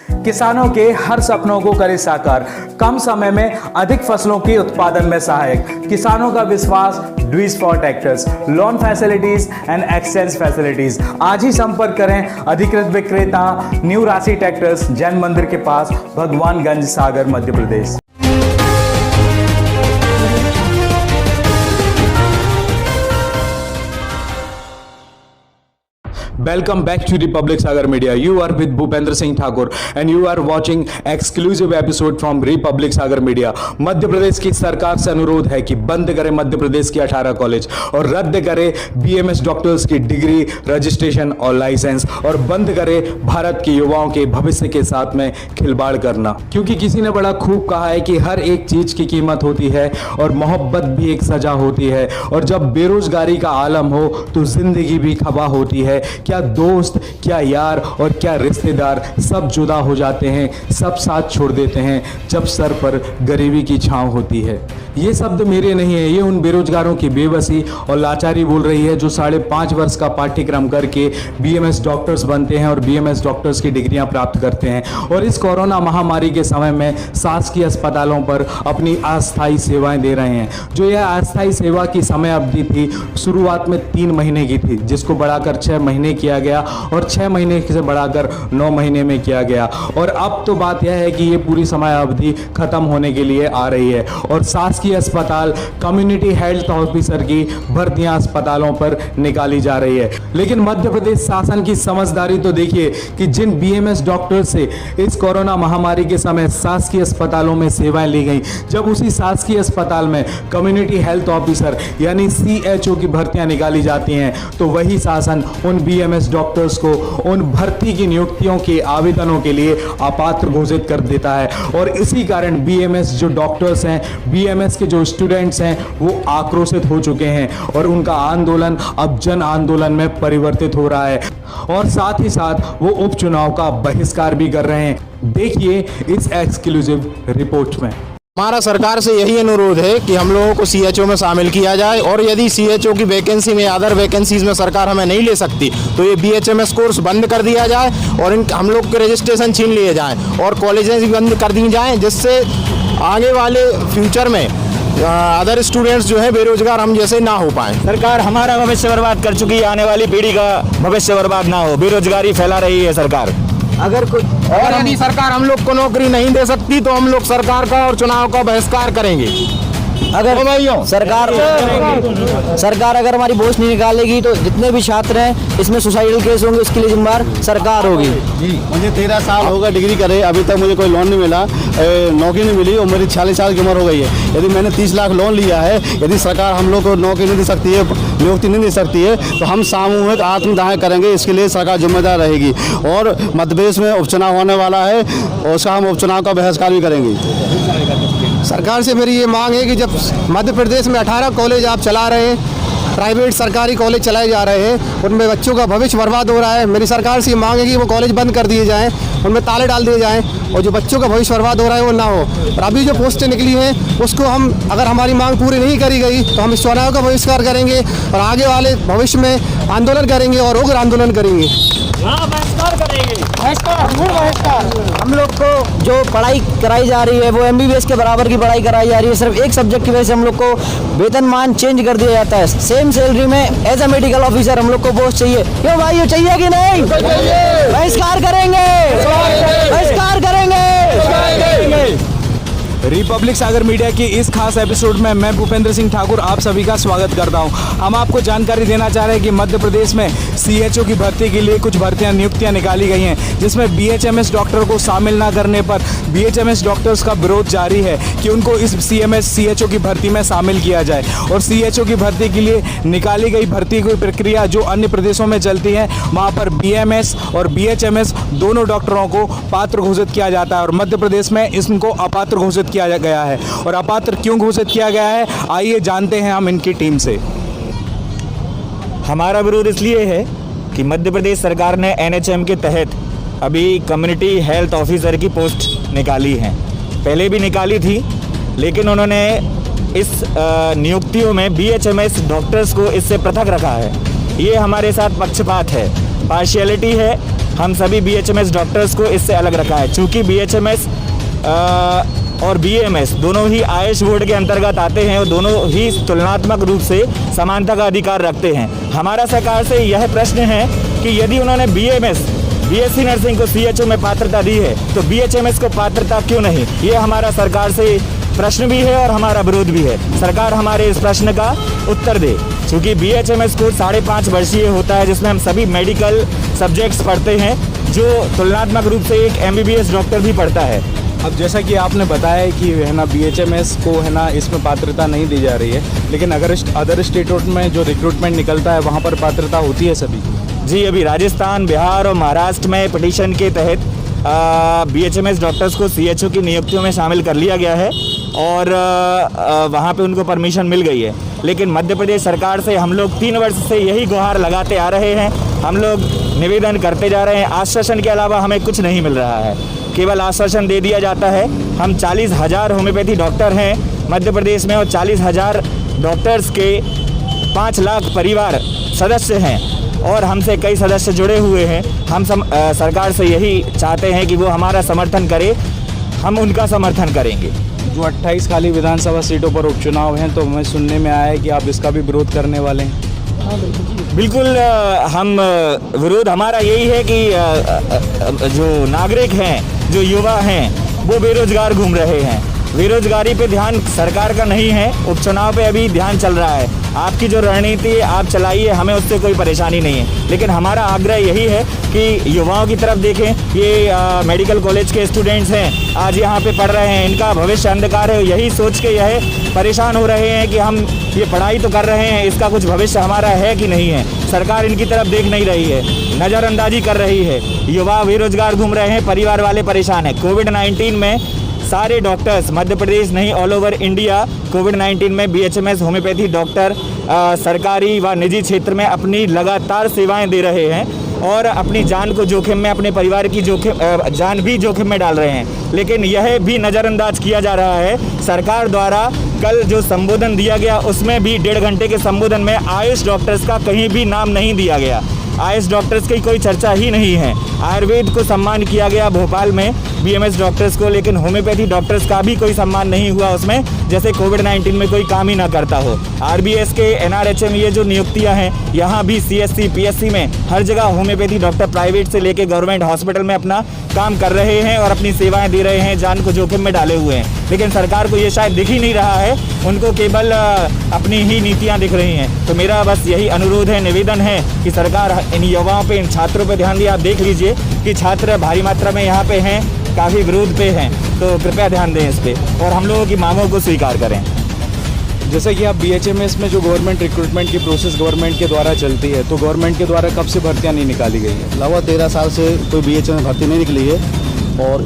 किसानों के हर सपनों को करे साकार, कम समय में अधिक फसलों के उत्पादन में सहायक। किसानों का विश्वास dues for tractors, loan facilities and exchange facilities. आज ही संपर्क करें अधिकृत विक्रेता न्यू राशि ट्रैक्टर्स, जैन मंदिर के पास, भगवानगंज, सागर, Madhya Pradesh. Welcome back to Republic Sagar Media. You are with Bhupendra Singh Thakur and you are watching exclusive episode from Republic Sagar Media. Madhya Pradesh की सरकार से अनुरोध है कि बंद करें मध्य प्रदेश की 18 कॉलेज और रद्द करें बीएमएस डॉक्टर्स की डिग्री, रजिस्ट्रेशन और लाइसेंस, और बंद करें भारत के युवाओं के भविष्य के साथ में खिलवाड़ करना। क्योंकि किसी ने बड़ा खूब कहा है कि हर एक चीज की कीमत होती है और मोहब्बत भी एक सजा होती है, और जब बेरोजगारी का आलम हो तो जिंदगी भी खबा होती है। क्या दोस्त, क्या यार और क्या रिश्तेदार सब जुदा हो जाते हैं, सब साथ छोड़ देते हैं जब सर पर गरीबी की छांव होती है। ये शब्द मेरे नहीं है, ये उन बेरोजगारों की बेबसी और लाचारी बोल रही है जो 5.5 वर्ष का पाठ्यक्रम करके बीएमएस डॉक्टर्स बनते हैं और बीएमएस डॉक्टर्स की डिग्रियां प्राप्त करते हैं, और इस कोरोना महामारी के समय में शासकीय अस्पतालों पर अपनी अस्थायी सेवाएं दे रहे हैं। जो यह अस्थायी सेवा की समय अवधि थी, शुरुआत में 3 महीने की थी, जिसको बढ़ाकर 6 महीने किया गया और 6 महीने से बढ़ाकर 9 महीने में किया गया। और अब तो बात यह है कि ये पूरी समय अवधि खत्म होने के लिए आ रही है और शासकीय अस्पताल कम्युनिटी हेल्थ ऑफिसर की भर्तियां अस्पतालों पर निकाली जा रही है। लेकिन मध्य प्रदेश शासन की समझदारी तो देखिए कि जिन बीएमएस डॉक्टर से इस कोरोना महामारी के समय शासकीय अस्पतालों में सेवाएं ली गई, जब उसी शासकीय अस्पताल में कम्युनिटी हेल्थ ऑफिसर यानी सीएचओ की भर्तियां निकाली जाती हैं, तो वही शासन उन बीएमएस डॉक्टर्स को उन भर्ती की नियुक्तियों के आवेदनों के लिए अपात्र घोषित कर देता है। और इसी कारण बीएमएस जो डॉक्टर्स हैं, बीएमएस के जो स्टूडेंट्स हैं, वो आक्रोशित हो चुके हैं और उनका आंदोलन अब जन आंदोलन में परिवर्तित हो रहा है, और साथ ही साथ वो उपचुनाव का बहिष्कार भी कर रहे हैं। देखिए इस एक्सक्लूसिव रिपोर्ट में। हमारा सरकार से यही अनुरोध है कि हम लोगों को सीएचओ में शामिल किया जाए, और यदि सीएचओ की वैकेंसी में अदर वैकेंसीज में सरकार हमें नहीं ले सकती तो ये बीएचएमएस कोर्स बंद कर दिया जाए और हम लोग के रजिस्ट्रेशन छीन लिए जाएं और कॉलेजेस भी बंद कर दी जाएं, जिससे आगे वाले फ्यूचर में अदर स्टूडेंट्स जो है बेरोजगार हम जैसे ना हो पाए। सरकार हमारा भविष्य बर्बाद कर चुकी है, आने वाली पीढ़ी का भविष्य बर्बाद ना हो, बेरोजगारी फैला रही है सरकार। अगर यदि सरकार हम लोग को नौकरी नहीं दे सकती तो हम लोग सरकार का और चुनाव का बहिष्कार करेंगे। अगर सरकार अगर हमारी वोट नहीं निकालेगी तो जितने भी छात्र हैं इसमें सुसाइडल केस होंगे, उसके लिए जिम्मेदार सरकार होगी। जी, मुझे 13 साल हो गए डिग्री करे, अभी तक मुझे कोई लोन नहीं मिला, नौकरी नहीं मिली, और मेरी 46 साल की उम्र हो गई है। यदि मैंने 30 लाख लोन लिया है, यदि सरकार हम लोग को नौकरी नहीं दे सकती है, नियुक्ति नहीं दे सकती है, तो हम सामूहिक आत्मदाह करेंगे। इसके लिए सरकार जिम्मेदार रहेगी, और मध्य प्रदेश में उपचुनाव होने वाला है और उसका हम उपचुनाव का बहिष्कार भी करेंगे। सरकार से मेरी ये मांग है कि जब मध्य प्रदेश में 18 कॉलेज आप चला रहे हैं, प्राइवेट सरकारी कॉलेज चलाए जा रहे हैं, उनमें बच्चों का भविष्य बर्बाद हो रहा है। मेरी सरकार से ये मांग है कि वो कॉलेज बंद कर दिए जाएं, उनमें ताले डाल दिए जाएं, और जो बच्चों का भविष्य बर्बाद हो रहा है वो ना हो। और अभी जो पोस्टें निकली हैं उसको हम, अगर हमारी मांग पूरी नहीं करी गई तो हम इस चुनाव का बहिष्कार करेंगे और आगे वाले भविष्य में आंदोलन करेंगे और उग्र आंदोलन करेंगे। हम लोग को जो पढ़ाई कराई जा रही है वो एमबीबीएस के बराबर की पढ़ाई कराई जा रही है, सिर्फ एक सब्जेक्ट की वजह से हम लोग को वेतनमान चेंज कर दिया जाता है। सेम सैलरी में एज ए मेडिकल ऑफिसर हम लोग को पोस्ट चाहिए। क्यों भाई, ये चाहिए कि नहीं? बहिष्कार करेंगे, बहिष्कार करेंगे। रिपब्लिक सागर मीडिया की इस खास एपिसोड में मैं भूपेंद्र सिंह ठाकुर आप सभी का स्वागत करता हूं। हम आपको जानकारी देना चाह रहे हैं कि मध्य प्रदेश में सीएचओ की भर्ती के लिए कुछ नियुक्तियां निकाली गई हैं, जिसमें बीएचएमएस डॉक्टर को शामिल ना करने पर बीएचएमएस डॉक्टर्स का विरोध जारी है कि उनको इस सीएचओ की भर्ती में शामिल किया जाए। और सीएचओ की भर्ती के लिए निकाली गई भर्ती की प्रक्रिया जो अन्य प्रदेशों में चलती है, वहाँ पर बीएमएस और बीएचएमएस दोनों डॉक्टरों को पात्र घोषित किया जाता है, और मध्य प्रदेश में इसको अपात्र घोषित किया गया है। और अपात्र क्यों घोषित किया गया है, आइए जानते हैं हम इनकी टीम से। हमारा विरोध इसलिए है कि मध्य प्रदेश सरकार ने एनएचएम के तहत अभी कम्युनिटी हेल्थ ऑफिसर की पोस्ट निकाली है, पहले भी निकाली थी, लेकिन उन्होंने इस नियुक्तियों में बीएचएमएस डॉक्टर्स को इससे पृथक रखा है। ये हमारे साथ पक्षपात है, पार्शियलिटी है। हम सभी BHMS डॉक्टर्स को इससे अलग रखा है। चूँकि BHMS और BAMS दोनों ही आयुष बोर्ड के अंतर्गत आते हैं और दोनों ही तुलनात्मक रूप से समानता का अधिकार रखते हैं। हमारा सरकार से यह प्रश्न है कि यदि उन्होंने BSc नर्सिंग को CHO में पात्रता दी है तो BHMS को पात्रता क्यों नहीं? ये हमारा सरकार से प्रश्न भी है और हमारा विरोध भी है। सरकार हमारे इस प्रश्न का उत्तर दे। चूँकि BHMS कोर्स 5.5 वर्षीय होता है, जिसमें हम सभी मेडिकल सब्जेक्ट्स पढ़ते हैं, जो तुलनात्मक रूप से एक MBBS डॉक्टर भी पढ़ता है। अब जैसा कि आपने बताया कि है ना BHMS को है ना इसमें पात्रता नहीं दी जा रही है, लेकिन अगर अदर स्टेटों में जो रिक्रूटमेंट निकलता है वहाँ पर पात्रता होती है सभी। जी, अभी राजस्थान, बिहार और महाराष्ट्र में पिटीशन के तहत BHMS डॉक्टर्स को CHO की नियुक्तियों में शामिल कर लिया गया है और वहाँ पे उनको परमिशन मिल गई है। लेकिन मध्य प्रदेश सरकार से हम लोग 3 वर्ष से यही गुहार लगाते आ रहे हैं, हम लोग निवेदन करते जा रहे हैं। आश्वासन के अलावा हमें कुछ नहीं मिल रहा है, केवल आश्वासन दे दिया जाता है। हम 40,000 होम्योपैथी डॉक्टर हैं मध्य प्रदेश में और 40,000 डॉक्टर्स के 5 लाख परिवार सदस्य हैं और हमसे कई सदस्य जुड़े हुए हैं। हम सरकार से यही चाहते हैं कि वो हमारा समर्थन करे, हम उनका समर्थन करेंगे। जो 28 खाली विधानसभा सीटों पर उपचुनाव हैं, तो हमें सुनने में आया है कि आप इसका भी विरोध करने वाले हैं। बिल्कुल, हम विरोध हमारा यही है कि जो नागरिक हैं, जो युवा हैं, वो बेरोजगार घूम रहे हैं। बेरोजगारी पे ध्यान सरकार का नहीं है, उपचुनाव पे अभी ध्यान चल रहा है। आपकी जो रणनीति है आप चलाइए, हमें उससे कोई परेशानी नहीं है, लेकिन हमारा आग्रह यही है कि युवाओं की तरफ देखें। ये मेडिकल कॉलेज के स्टूडेंट्स हैं, आज यहाँ पे पढ़ रहे हैं, इनका भविष्य अंधकार है। यही सोच के यह परेशान हो रहे हैं कि हम ये पढ़ाई तो कर रहे हैं, इसका कुछ भविष्य हमारा है कि नहीं है। सरकार इनकी तरफ देख नहीं रही है, नज़रअंदाजी कर रही है। युवा बेरोजगार घूम रहे हैं, परिवार वाले परेशान हैं। कोविड-19 में सारे डॉक्टर्स, मध्य प्रदेश नहीं ऑल ओवर इंडिया, कोविड-19 में BHMS होम्योपैथी डॉक्टर सरकारी व निजी क्षेत्र में अपनी लगातार सेवाएं दे रहे हैं और अपनी जान को जोखिम में, अपने परिवार की जान भी जोखिम में डाल रहे हैं। लेकिन यह भी नज़रअंदाज किया जा रहा है सरकार द्वारा। कल जो संबोधन दिया गया उसमें भी 1.5 घंटे के संबोधन में आयुष डॉक्टर्स का कहीं भी नाम नहीं दिया गया। आयुष डॉक्टर्स की कोई चर्चा ही नहीं है। आयुर्वेद को सम्मान किया गया भोपाल में BMS डॉक्टर्स को, लेकिन होम्योपैथी डॉक्टर्स का भी कोई सम्मान नहीं हुआ उसमें, जैसे कोविड-19 में कोई काम ही ना करता हो। RBS के NRHM ये जो नियुक्तियां हैं, यहाँ भी CSC PSC में हर जगह होम्योपैथी डॉक्टर प्राइवेट से लेके गवर्नमेंट हॉस्पिटल में अपना काम कर रहे हैं और अपनी सेवाएं दे रहे हैं, जान को जोखिम में डाले हुए हैं। लेकिन सरकार को ये शायद दिख ही नहीं रहा है, उनको केवल अपनी ही नीतियाँ दिख रही हैं। तो मेरा बस यही अनुरोध है, निवेदन है कि सरकार इन युवाओं पे, इन छात्रों पे ध्यान दिए। आप देख लीजिए कि छात्र भारी मात्रा में यहाँ पे हैं, काफ़ी विरोध पे हैं, तो कृपया ध्यान दें इस पे और हम लोगों की मांगों को स्वीकार करें। जैसे कि आप BHMS में जो गवर्नमेंट रिक्रूटमेंट की प्रोसेस गवर्नमेंट के द्वारा चलती है, तो गवर्नमेंट के द्वारा कब से भर्तियाँ नहीं निकाली गई है? लगभग 13 साल से कोई BHMS में भर्ती नहीं निकली है और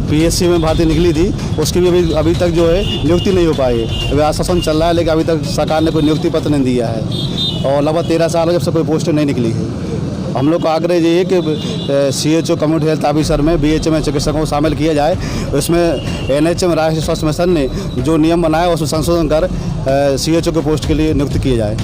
PSC में भर्ती निकली थी, उसकी भी अभी तक जो है नियुक्ति नहीं हो पाई है। अभी आश्वासन चल रहा है, लेकिन अभी तक सरकार ने कोई नियुक्ति पत्र नहीं दिया है और लगभग 13 साल जब से कोई पोस्ट नहीं निकली है। हम लोग का आग्रह ये है कि CHO कम्युनिटी हेल्थ ऑफिसर में BHMS चिकित्सकों को शामिल किया जाए। इसमें NHM राष्ट्रीय स्वास्थ्य मिशन ने जो नियम बनाया उसमें संशोधन कर CHO के पोस्ट के लिए नियुक्त किए जाए।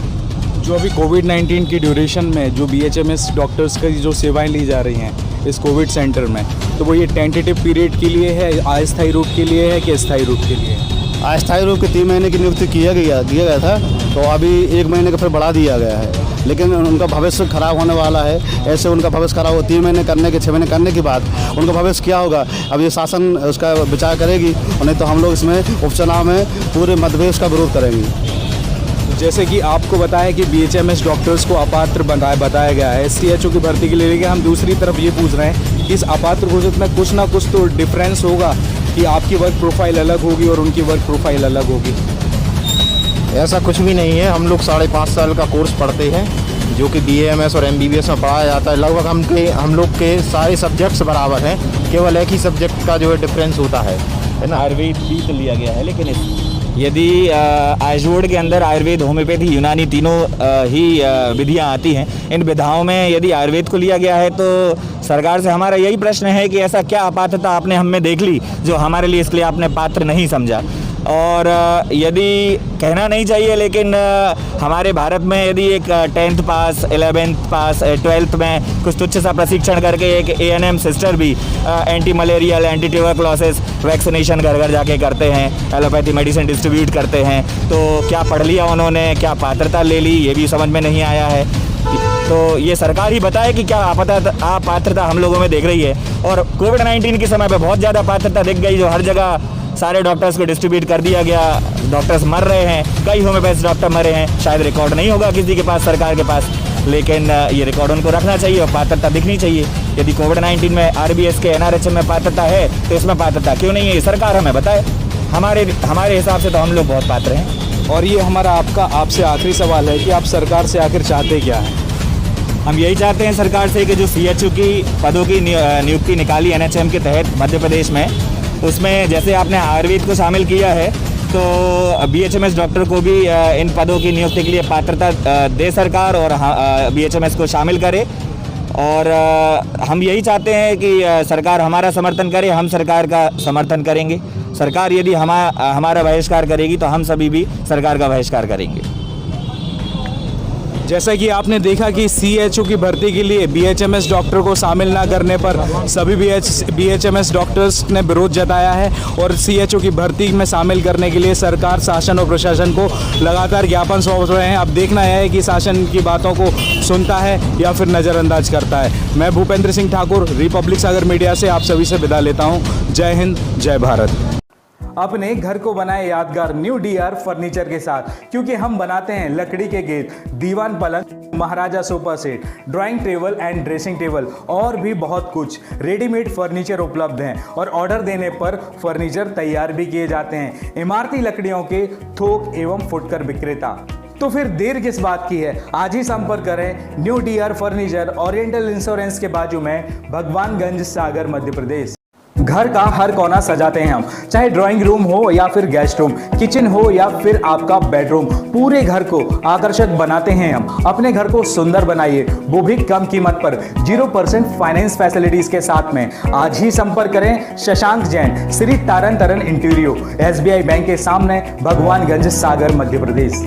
जो अभी कोविड-19 की ड्यूरेशन में जो BHMS डॉक्टर्स की जो सेवाएं ली जा रही हैं इस कोविड सेंटर में, तो वो ये टेंटेटिव पीरियड के लिए है, अस्थायी रूप के लिए है कि स्थायी रूप के लिए है? अस्थायी रूप के 3 महीने की नियुक्ति किया गया था, तो अभी 1 महीने का फिर बढ़ा दिया गया है। लेकिन उनका भविष्य खराब होने वाला है। ऐसे उनका भविष्य खराब हो 3 महीने करने के 6 महीने करने के बाद उनका भविष्य क्या होगा, अब ये शासन उसका विचार करेगी और नहीं तो हम लोग इसमें उपचुनाव में पूरे मध्य प्रदेश का विरोध करेंगे। जैसे कि आपको बताया कि BHMS डॉक्टर्स को अपात्र बताया गया है CHO की भर्ती के लिए, लेकिन हम दूसरी तरफ ये पूछ रहे हैं कि इस अपात्र घोषित में कुछ ना कुछ तो डिफरेंस होगा कि आपकी वर्क प्रोफाइल अलग होगी और उनकी वर्क प्रोफाइल अलग होगी। ऐसा कुछ भी नहीं है। हम लोग 5.5 साल का कोर्स पढ़ते हैं जो कि BAMS और MBBS में पढ़ाया जाता है। लगभग हम लोग के सारे सब्जेक्ट्स बराबर हैं, केवल एक ही सब्जेक्ट का जो है डिफरेंस होता है ना। आयुर्वेद भी तो लिया गया है, लेकिन यदि आयुष बोर्ड के अंदर आयुर्वेद, होम्योपैथी, यूनानी तीनों ही विधियां आती हैं, इन विधाओं में यदि आयुर्वेद को लिया गया है तो सरकार से हमारा यही प्रश्न है कि ऐसा क्या अपात्रता आपने हम में देख ली जो हमारे लिए इसके लिए आपने पात्र नहीं समझा। और यदि कहना नहीं चाहिए, लेकिन हमारे भारत में यदि एक 10th पास, 11th पास, 12th में कुछ तुच्छ सा प्रशिक्षण करके एक ANM सिस्टर भी anti malarial, anti tuberculosis vaccination घर घर जाके करते हैं, एलोपैथी मेडिसिन डिस्ट्रीब्यूट करते हैं, तो क्या पढ़ लिया उन्होंने, क्या पात्रता ले ली, ये भी समझ में नहीं आया है। तो ये सरकार ही बताए कि क्या अपात्रता हम लोगों में देख रही है। और कोविड-19 के समय पे बहुत ज़्यादा पात्रता दिख गई, जो हर जगह सारे डॉक्टर्स को डिस्ट्रीब्यूट कर दिया गया, डॉक्टर्स मर रहे हैं, कई होम्योपैथ डॉक्टर मरे हैं, शायद रिकॉर्ड नहीं होगा किसी के पास, सरकार के पास, लेकिन ये रिकॉर्ड उनको रखना चाहिए और पात्रता दिखनी चाहिए। यदि कोविड-19 में RBS के NRHM में पात्रता है तो इसमें पात्रता क्यों नहीं है, ये सरकार हमें बताए। हमारे हिसाब से तो हम लोग बहुत पात्र हैं। और ये हमारा आपसे आखिरी सवाल है कि आप सरकार से आखिर चाहते क्या हैं? हम यही चाहते हैं सरकार से कि जो CHO की पदों की नियुक्ति निकाली NHM के तहत मध्य प्रदेश में, उसमें जैसे आपने आयुर्वेद को शामिल किया है, तो BHMS डॉक्टर को भी इन पदों की नियुक्ति के लिए पात्रता दे सरकार और BHMS को शामिल करे। और हम यही चाहते हैं कि सरकार हमारा समर्थन करे, हम सरकार का समर्थन करेंगे। सरकार यदि हमारा बहिष्कार करेगी तो हम सभी भी सरकार का बहिष्कार करेंगे। जैसा कि आपने देखा कि CHO की भर्ती के लिए BHMS डॉक्टर को शामिल ना करने पर सभी BHMS डॉक्टर्स ने विरोध जताया है और CHO की भर्ती में शामिल करने के लिए सरकार, शासन और प्रशासन को लगातार ज्ञापन सौंप रहे हैं। अब देखना है कि शासन की बातों को सुनता है या फिर नज़रअंदाज करता है। मैं भूपेंद्र सिंह ठाकुर, रिपब्लिक सागर मीडिया से आप सभी से विदा लेता हूँ। जय हिंद, जय भारत। अपने घर को बनाए यादगार न्यू DR फर्नीचर के साथ, क्योंकि हम बनाते हैं लकड़ी के गेट, दीवान पलंग, Maharaja sofa set, drawing table and dressing table और भी बहुत कुछ रेडीमेड फर्नीचर उपलब्ध हैं और ऑर्डर देने पर फर्नीचर तैयार भी किए जाते हैं। इमारती लकड़ियों के थोक एवं फुटकर विक्रेता। तो फिर देर किस बात की है, आज ही संपर्क करें new DR furniture, oriental insurance के बाजू में, भगवानगंज, सागर, मध्य प्रदेश। घर का हर कोना सजाते हैं हम, चाहे ड्राइंग रूम हो या फिर गेस्ट रूम, किचन हो या फिर आपका बेडरूम, पूरे घर को आकर्षक बनाते हैं हम। अपने घर को सुंदर बनाइए, वो भी कम कीमत पर, 0% फाइनेंस फैसिलिटीज के साथ में। आज ही संपर्क करें शशांक जैन, श्री तारन इंटीरियो, SBI बैंक के सामने, भगवानगंज, सागर, मध्य प्रदेश।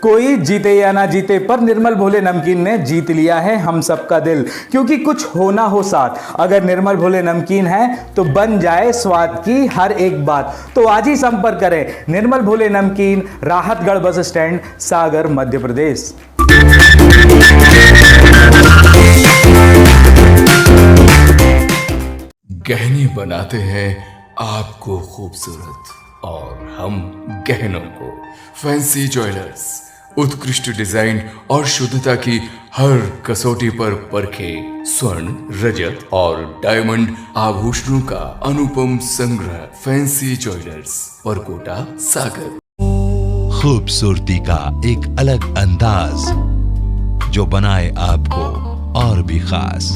कोई जीते या ना जीते, पर निर्मल भोले नमकीन ने जीत लिया है हम सबका दिल, क्योंकि कुछ हो ना हो साथ, अगर निर्मल भोले नमकीन है तो बन जाए स्वाद की हर एक बात। तो आज ही संपर्क करें निर्मल भोले नमकीन, राहतगढ़ बस स्टैंड, सागर, मध्य प्रदेश। गहने बनाते हैं आपको खूबसूरत और हम गहनों को। फैंसी ज्वेलर्स, उत्कृष्ट डिजाइन और शुद्धता की हर कसौटी पर परखे स्वर्ण, रजत और डायमंड आभूषणों का अनुपम संग्रह। फैंसी ज्वेलर्स, परकोटा, सागर। खूबसूरती का एक अलग अंदाज जो बनाए आपको और भी खास।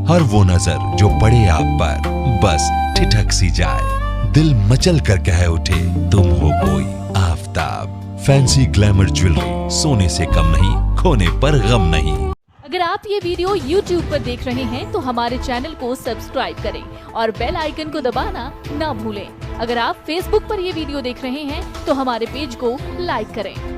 हर वो नजर जो पड़े आप पर बस ठिठक सी जाए, दिल मचल कर कह उठे तुम हो कोई आफताब। फैंसी ग्लैमर ज्वेलरी, सोने से कम नहीं, खोने पर गम नहीं। अगर आप ये वीडियो YouTube पर देख रहे हैं तो हमारे चैनल को सब्सक्राइब करें और बेल आइकन को दबाना ना भूलें। अगर आप Facebook पर ये वीडियो देख रहे हैं तो हमारे पेज को लाइक करें।